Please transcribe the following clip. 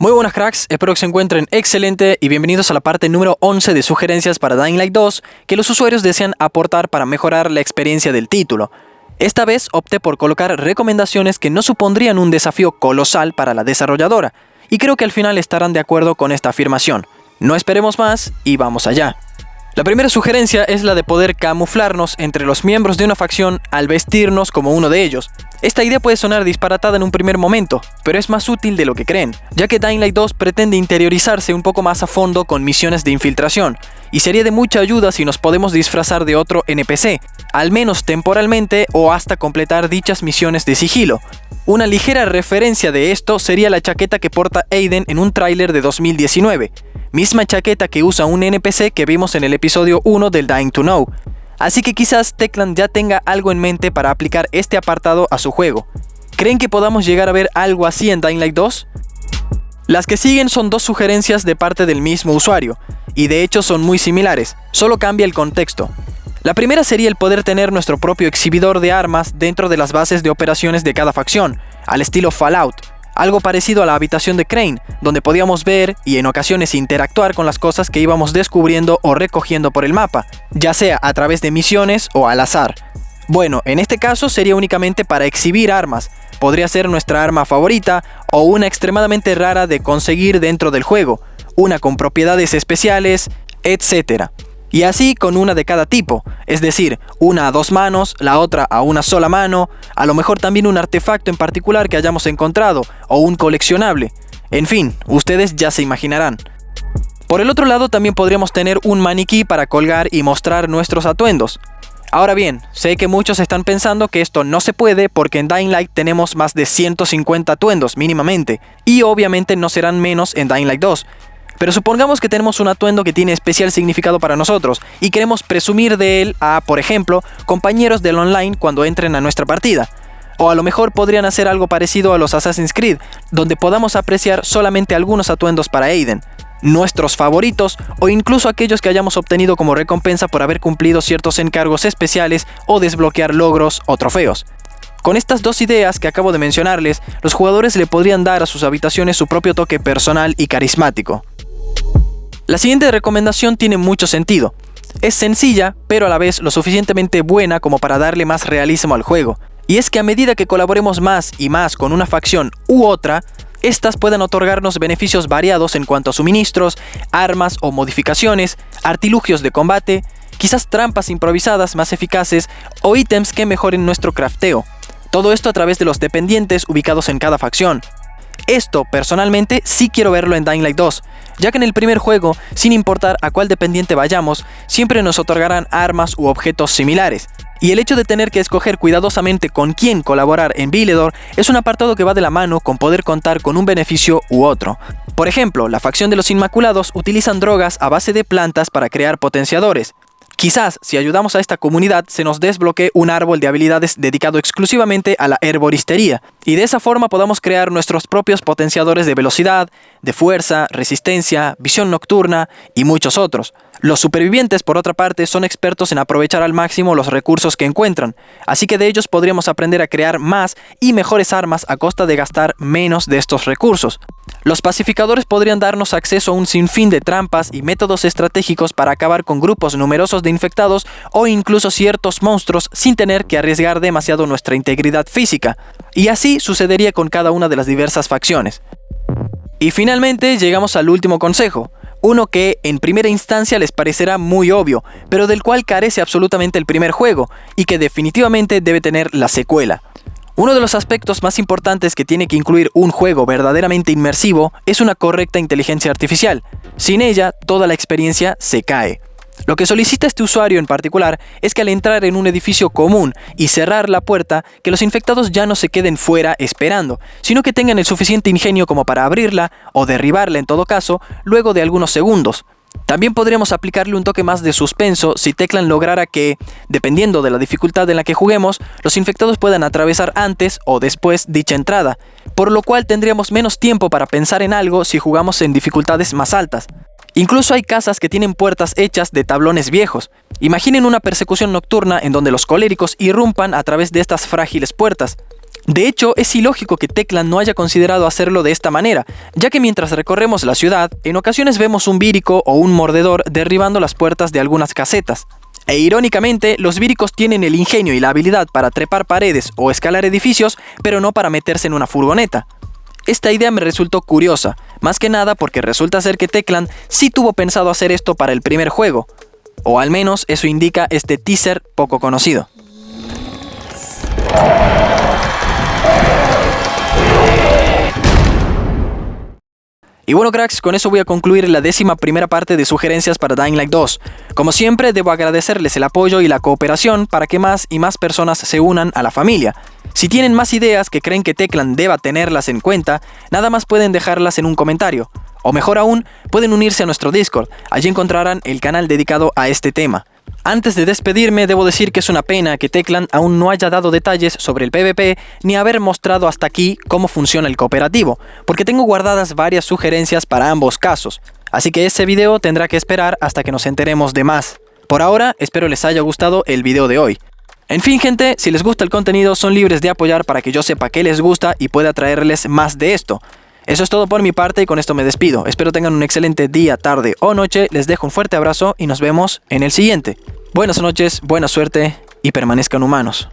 Muy buenas cracks, espero que se encuentren excelente y bienvenidos a la parte número 11 de sugerencias para Dying Light 2 que los usuarios desean aportar para mejorar la experiencia del título. Esta vez opté por colocar recomendaciones que no supondrían un desafío colosal para la desarrolladora, y creo que al final estarán de acuerdo con esta afirmación. No esperemos más y vamos allá. La primera sugerencia es la de poder camuflarnos entre los miembros de una facción al vestirnos como uno de ellos. Esta idea puede sonar disparatada en un primer momento, pero es más útil de lo que creen, ya que Dying Light 2 pretende interiorizarse un poco más a fondo con misiones de infiltración, y sería de mucha ayuda si nos podemos disfrazar de otro NPC, al menos temporalmente o hasta completar dichas misiones de sigilo. Una ligera referencia de esto sería la chaqueta que porta Aiden en un tráiler de 2019, misma chaqueta que usa un NPC que vimos en el episodio 1 del Dying to Know. Así que quizás Techland ya tenga algo en mente para aplicar este apartado a su juego. ¿Creen que podamos llegar a ver algo así en Dying Light 2? Las que siguen son dos sugerencias de parte del mismo usuario, y de hecho son muy similares, solo cambia el contexto. La primera sería el poder tener nuestro propio exhibidor de armas dentro de las bases de operaciones de cada facción, al estilo Fallout. Algo parecido a la habitación de Crane, donde podíamos ver y en ocasiones interactuar con las cosas que íbamos descubriendo o recogiendo por el mapa, ya sea a través de misiones o al azar. Bueno, en este caso sería únicamente para exhibir armas, podría ser nuestra arma favorita o una extremadamente rara de conseguir dentro del juego, una con propiedades especiales, etc. Y así con una de cada tipo, es decir, una a dos manos, la otra a una sola mano, a lo mejor también un artefacto en particular que hayamos encontrado, o un coleccionable. En fin, ustedes ya se imaginarán. Por el otro lado también podríamos tener un maniquí para colgar y mostrar nuestros atuendos. Ahora bien, sé que muchos están pensando que esto no se puede porque en Dying Light tenemos más de 150 atuendos mínimamente, y obviamente no serán menos en Dying Light 2. Pero supongamos que tenemos un atuendo que tiene especial significado para nosotros y queremos presumir de él a, por ejemplo, compañeros del online cuando entren a nuestra partida. O a lo mejor podrían hacer algo parecido a los Assassin's Creed, donde podamos apreciar solamente algunos atuendos para Aiden, nuestros favoritos o incluso aquellos que hayamos obtenido como recompensa por haber cumplido ciertos encargos especiales o desbloquear logros o trofeos. Con estas dos ideas que acabo de mencionarles, los jugadores le podrían dar a sus habitaciones su propio toque personal y carismático. La siguiente recomendación tiene mucho sentido. Es sencilla, pero a la vez lo suficientemente buena como para darle más realismo al juego. Y es que a medida que colaboremos más y más con una facción u otra, estas puedan otorgarnos beneficios variados en cuanto a suministros, armas o modificaciones, artilugios de combate, quizás trampas improvisadas más eficaces o ítems que mejoren nuestro crafteo. Todo esto a través de los dependientes ubicados en cada facción. Esto, personalmente, sí quiero verlo en Dying Light 2, ya que en el primer juego, sin importar a cuál dependiente vayamos, siempre nos otorgarán armas u objetos similares. Y el hecho de tener que escoger cuidadosamente con quién colaborar en Villedor es un apartado que va de la mano con poder contar con un beneficio u otro. Por ejemplo, la facción de los Inmaculados utilizan drogas a base de plantas para crear potenciadores. Quizás, si ayudamos a esta comunidad, se nos desbloquee un árbol de habilidades dedicado exclusivamente a la herboristería, y de esa forma podamos crear nuestros propios potenciadores de velocidad, de fuerza, resistencia, visión nocturna y muchos otros. Los supervivientes, por otra parte, son expertos en aprovechar al máximo los recursos que encuentran, así que de ellos podríamos aprender a crear más y mejores armas a costa de gastar menos de estos recursos. Los pacificadores podrían darnos acceso a un sinfín de trampas y métodos estratégicos para acabar con grupos numerosos de infectados o incluso ciertos monstruos sin tener que arriesgar demasiado nuestra integridad física. Y así sucedería con cada una de las diversas facciones. Y finalmente llegamos al último consejo. Uno que en primera instancia les parecerá muy obvio, pero del cual carece absolutamente el primer juego, y que definitivamente debe tener la secuela. Uno de los aspectos más importantes que tiene que incluir un juego verdaderamente inmersivo es una correcta inteligencia artificial. Sin ella, toda la experiencia se cae. Lo que solicita este usuario en particular es que al entrar en un edificio común y cerrar la puerta, que los infectados ya no se queden fuera esperando, sino que tengan el suficiente ingenio como para abrirla o derribarla en todo caso, luego de algunos segundos. También podríamos aplicarle un toque más de suspenso si Techland lograra que, dependiendo de la dificultad en la que juguemos, los infectados puedan atravesar antes o después dicha entrada, por lo cual tendríamos menos tiempo para pensar en algo si jugamos en dificultades más altas. Incluso hay casas que tienen puertas hechas de tablones viejos. Imaginen una persecución nocturna en donde los coléricos irrumpan a través de estas frágiles puertas. De hecho, es ilógico que Teclan no haya considerado hacerlo de esta manera, ya que mientras recorremos la ciudad, en ocasiones vemos un vírico o un mordedor derribando las puertas de algunas casetas. E irónicamente, los víricos tienen el ingenio y la habilidad para trepar paredes o escalar edificios, pero no para meterse en una furgoneta. Esta idea me resultó curiosa, más que nada porque resulta ser que Teclan sí tuvo pensado hacer esto para el primer juego, o al menos eso indica este teaser poco conocido. Y bueno cracks, con eso voy a concluir la 11ª parte de sugerencias para Dying Light 2. Como siempre, debo agradecerles el apoyo y la cooperación para que más y más personas se unan a la familia. Si tienen más ideas que creen que Teclan deba tenerlas en cuenta, nada más pueden dejarlas en un comentario. O mejor aún, pueden unirse a nuestro Discord, allí encontrarán el canal dedicado a este tema. Antes de despedirme, debo decir que es una pena que Teclan aún no haya dado detalles sobre el PvP ni haber mostrado hasta aquí cómo funciona el cooperativo, porque tengo guardadas varias sugerencias para ambos casos, así que ese video tendrá que esperar hasta que nos enteremos de más. Por ahora, espero les haya gustado el video de hoy. En fin gente, si les gusta el contenido son libres de apoyar para que yo sepa qué les gusta y pueda traerles más de esto. Eso es todo por mi parte y con esto me despido. Espero tengan un excelente día, tarde o noche. Les dejo un fuerte abrazo y nos vemos en el siguiente. Buenas noches, buena suerte y permanezcan humanos.